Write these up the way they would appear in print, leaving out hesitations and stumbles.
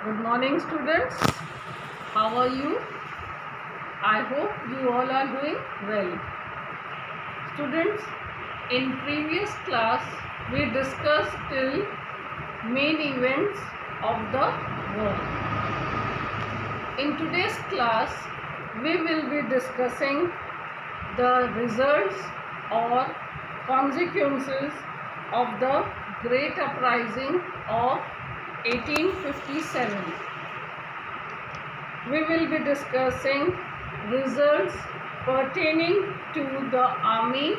Good morning, students. How are you? I hope you all are doing well. Students, in previous class, we discussed till main events of the war. In today's class, we will be discussing the results or consequences of the Great Uprising of 1857. We will be discussing results pertaining to the army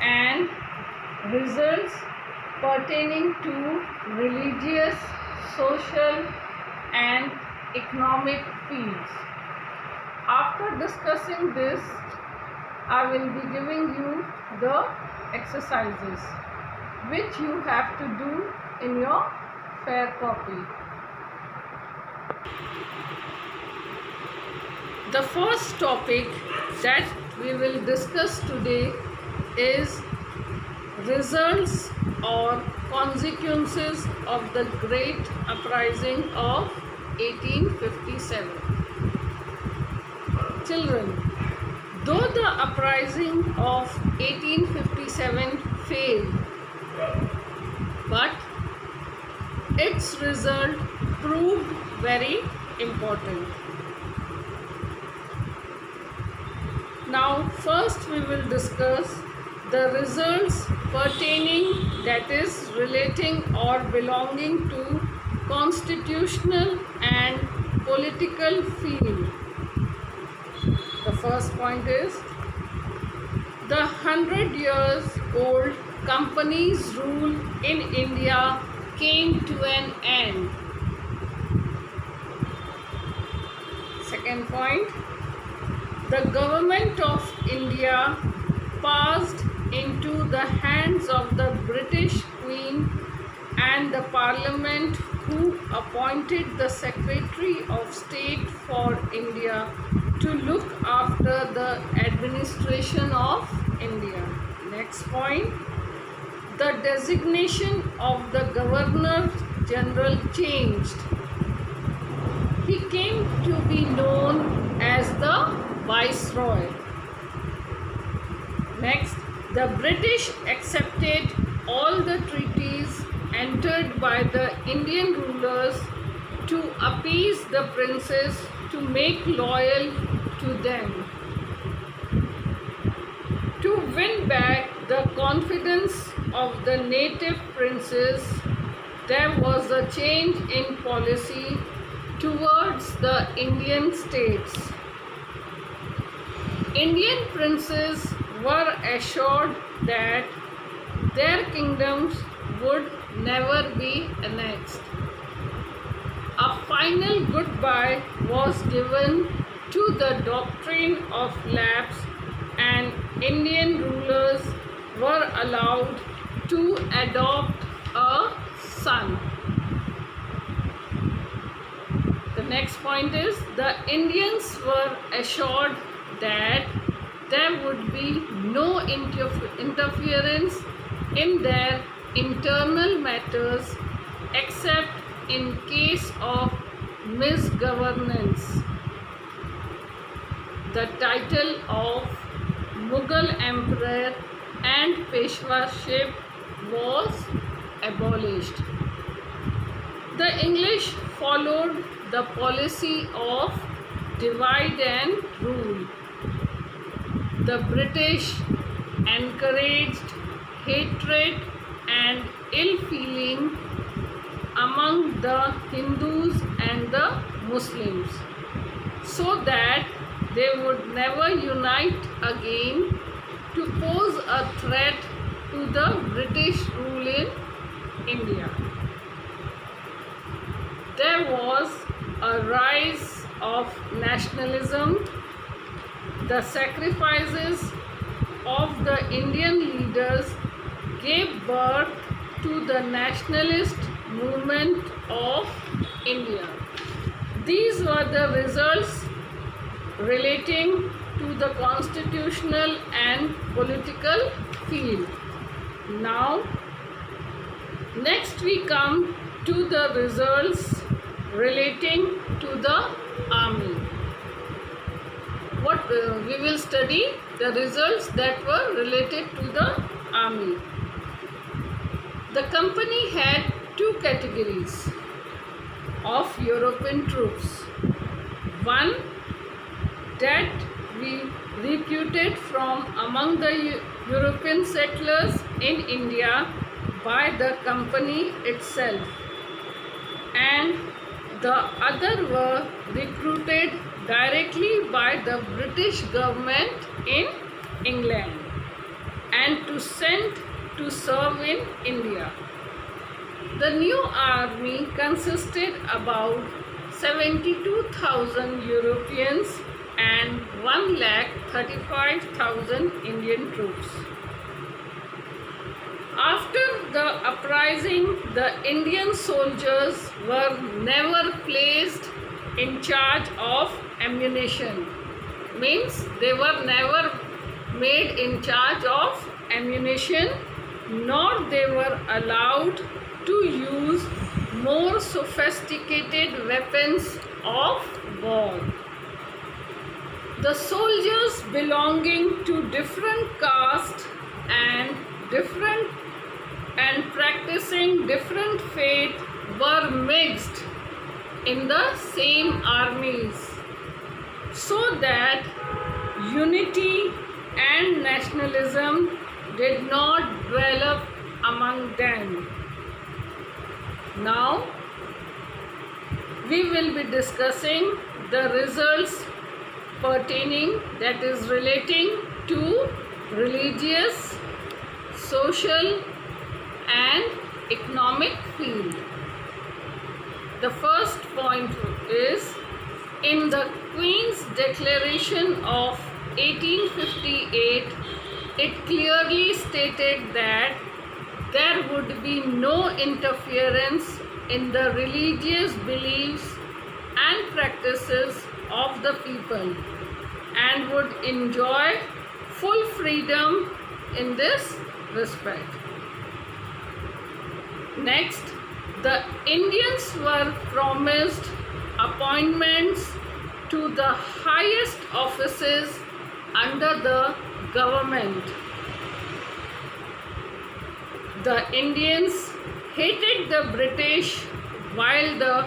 and results pertaining to religious, social and economic fields. After discussing this, I will be giving you the exercises which you have to do in your fair copy. The first topic that we will discuss today is results or consequences of the Great Uprising of 1857. Children, though the uprising of 1857 failed, but its result proved very important. Now, first we will discuss the results pertaining, that is, relating or belonging to constitutional and political field. The first point is the 100 years old company's rule in India came to an end. Second point, the government of India passed into the hands of the British Queen and the Parliament, who appointed the Secretary of State for India to look after the administration of India. Next point, the designation of the Governor General changed. He came to be known as the Viceroy. Next, the British accepted all the treaties entered by the Indian rulers to appease the princes to make loyal to them. To win back the confidence of the native princes, there was a change in policy towards the Indian states. Indian princes were assured that their kingdoms would never be annexed. A final goodbye was given to the doctrine of lapse, and Indian rulers were allowed to adopt a son. The next point is the Indians were assured that there would be no interference in their internal matters except in case of misgovernance. The title of Mughal Emperor and Peshwaship was abolished. The English followed the policy of divide and rule. The British encouraged hatred and ill feeling among the Hindus and the Muslims, so that they would never unite again to pose a threat to the British rule in India. There was a rise of nationalism. The sacrifices of the Indian leaders gave birth to the nationalist movement of India. These were the results relating to the constitutional and political field. Now, next we come to the results relating to the army. We will study the results that were related to the army. The company had two categories of European troops. One, that we recruited from among the European settlers in India by the company itself, and the other were recruited directly by the British government in England and sent to serve in India. The new army consisted about 72,000 Europeans and 1,35,000 Indian troops. After the uprising, the Indian soldiers were never placed in charge of ammunition. Means they were never made in charge of ammunition, nor they were allowed to use more sophisticated weapons of war. The soldiers belonging to different castes and practicing different faith were mixed in the same armies, so that unity and nationalism did not develop among them. Now we will be discussing the results pertaining, that is relating to religious, social and economic field. The first point is, in the Queen's Declaration of 1858, it clearly stated that there would be no interference in the religious beliefs and practices of the people, and would enjoy full freedom in this respect. Next, the Indians were promised appointments to the highest offices under the government. The Indians hated the British, while the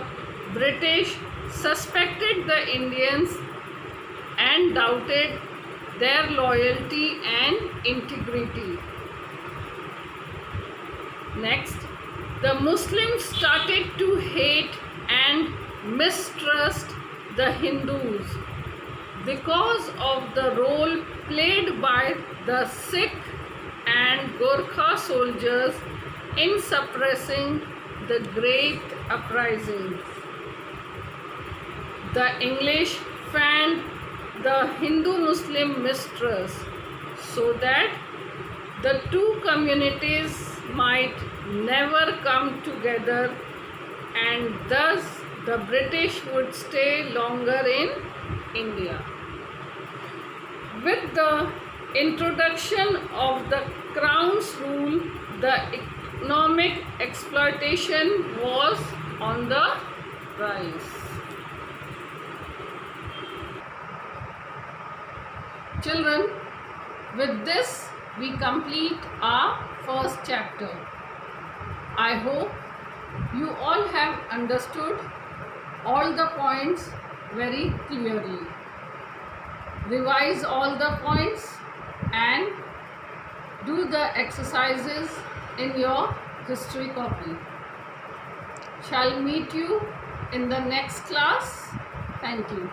British suspected the Indians and doubted their loyalty and integrity. Next, the Muslims started to hate and mistrust the Hindus because of the role played by the Sikh and Gorkha soldiers in suppressing the great uprising. The English fanned the Hindu-Muslim mistrust so that the two communities might never come together, and thus the British would stay longer in India. With the introduction of the Crown's rule, the economic exploitation was on the rise. Children, with this we complete our first chapter. I hope you all have understood all the points very clearly. Revise all the points and do the exercises in your history copy. Shall meet you in the next class. Thank you.